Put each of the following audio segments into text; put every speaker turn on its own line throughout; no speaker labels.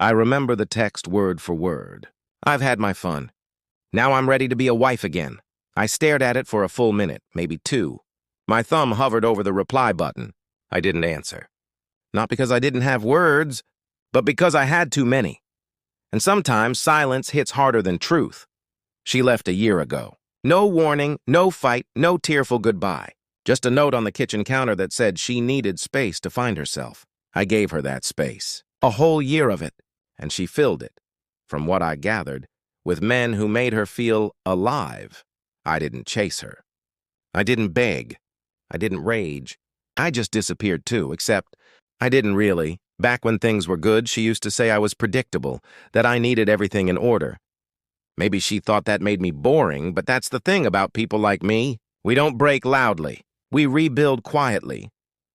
I remember the text word for word. I've had my fun. Now I'm ready to be a wife again. I stared at it for a full minute, maybe two. My thumb hovered over the reply button. I didn't answer. Not because I didn't have words, but because I had too many. And sometimes silence hits harder than truth. She left a year ago. No warning, no fight, no tearful goodbye. Just a note on the kitchen counter that said she needed space to find herself. I gave her that space. A whole year of it. And she filled it, from what I gathered, with men who made her feel alive. I didn't chase her. I didn't beg. I didn't rage. I just disappeared too, except I didn't really. Back when things were good, she used to say I was predictable, that I needed everything in order. Maybe she thought that made me boring, but that's the thing about people like me. We don't break loudly. We rebuild quietly.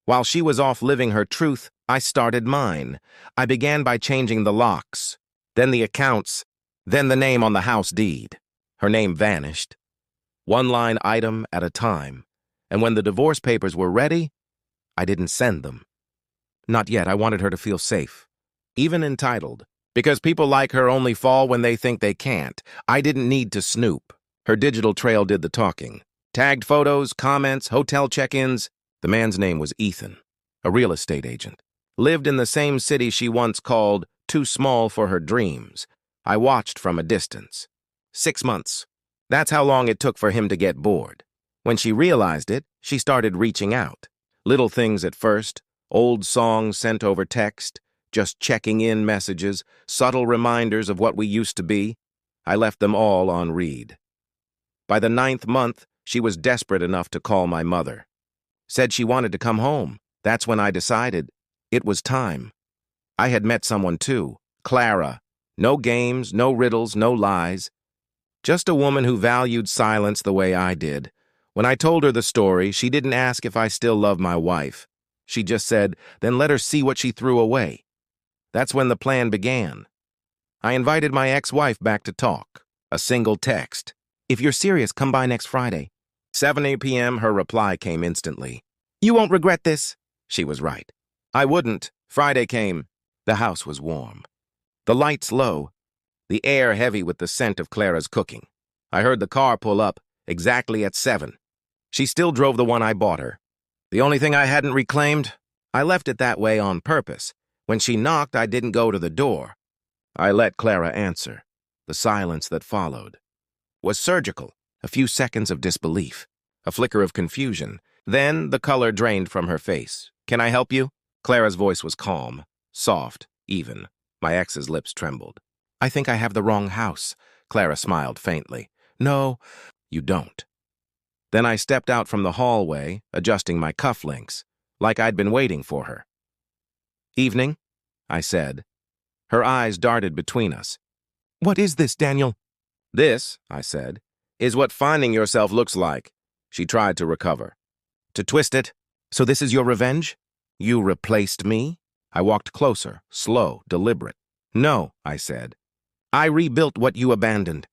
While she was off living her truth, I started mine. I began by changing the locks, then the accounts, then the name on the house deed. Her name vanished. One-line item at a time. And when the divorce papers were ready, I didn't send them. Not yet. I wanted her to feel safe, even entitled, because people like her only fall when they think they can't. I didn't need to snoop. Her digital trail did the talking. Tagged photos, comments, hotel check-ins. The man's name was Ethan, a real estate agent. Lived in the same city she once called too small for her dreams. I watched from a distance. 6 months. That's how long it took for him to get bored. When she realized it, she started reaching out. Little things at first, old songs sent over text, just checking in messages, subtle reminders of what we used to be. I left them all on read. By the 9th month, she was desperate enough to call my mother. Said she wanted to come home. That's when I decided it was time. I had met someone too, Clara. No games, no riddles, no lies. Just a woman who valued silence the way I did. When I told her the story, she didn't ask if I still loved my wife. She just said, then let her see what she threw away. That's when the plan began. I invited my ex-wife back to talk. A single text. If you're serious, come by next Friday. 7 p.m., her reply came instantly. You won't regret this. She was right. I wouldn't. Friday came. The house was warm. The lights low. The air heavy with the scent of Clara's cooking. I heard the car pull up, exactly at 7. She still drove the one I bought her. The only thing I hadn't reclaimed, I left it that way on purpose. When she knocked, I didn't go to the door. I let Clara answer. The silence that followed was surgical. A few seconds of disbelief. A flicker of confusion. Then the color drained from her face. Can I help you? Clara's voice was calm, soft, even. My ex's lips trembled. I think I have the wrong house. Clara smiled faintly. No, you don't. Then I stepped out from the hallway, adjusting my cufflinks, like I'd been waiting for her. Evening, I said. Her eyes darted between us. What is this, Daniel? This, I said, is what finding yourself looks like. She tried to recover. To twist it, so this is your revenge? You replaced me? I walked closer, slow, deliberate. No, I said. I rebuilt what you abandoned.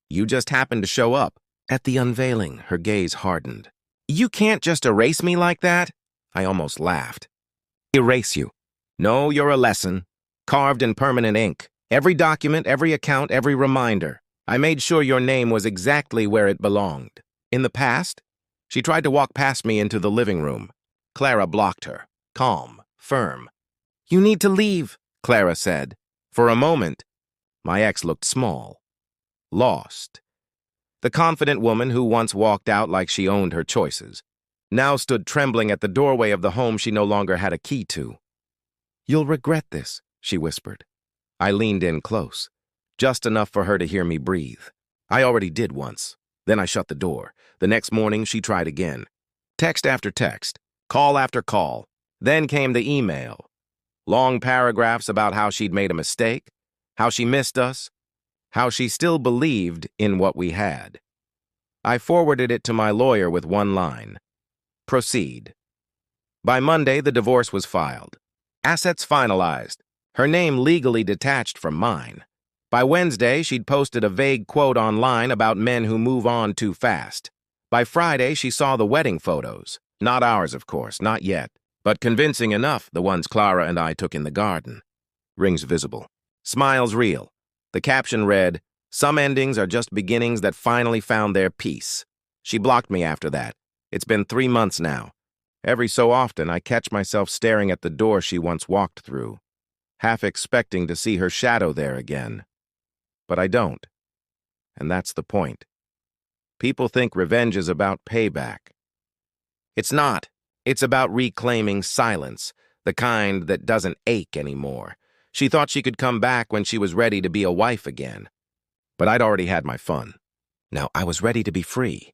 You just happened to show up. At the unveiling, her gaze hardened. You can't just erase me like that? I almost laughed. Erase you. No, you're a lesson. Carved in permanent ink. Every document, every account, every reminder. I made sure your name was exactly where it belonged. In the past, she tried to walk past me into the living room. Clara blocked her. Calm, firm. You need to leave, Clara said. For a moment, my ex looked small. Lost. The confident woman who once walked out like she owned her choices, now stood trembling at the doorway of the home she no longer had a key to. You'll regret this, she whispered. I leaned in close, just enough for her to hear me breathe. I already did once. Then I shut the door. The next morning, she tried again. Text after text, call after call. Then came the email. Long paragraphs about how she'd made a mistake, how she missed us, how she still believed in what we had. I forwarded it to my lawyer with one line. Proceed. By Monday, the divorce was filed. Assets finalized. Her name legally detached from mine. By Wednesday, she'd posted a vague quote online about men who move on too fast. By Friday, she saw the wedding photos. Not ours, of course, not yet. But convincing enough, the ones Clara and I took in the garden. Rings visible. Smiles real. The caption read, "Some endings are just beginnings that finally found their peace." She blocked me after that. It's been 3 months now. Every so often, I catch myself staring at the door she once walked through, half expecting to see her shadow there again. But I don't. And that's the point. People think revenge is about payback. It's not. It's about reclaiming silence, the kind that doesn't ache anymore. She thought she could come back when she was ready to be a wife again. But I'd already had my fun. Now I was ready to be free.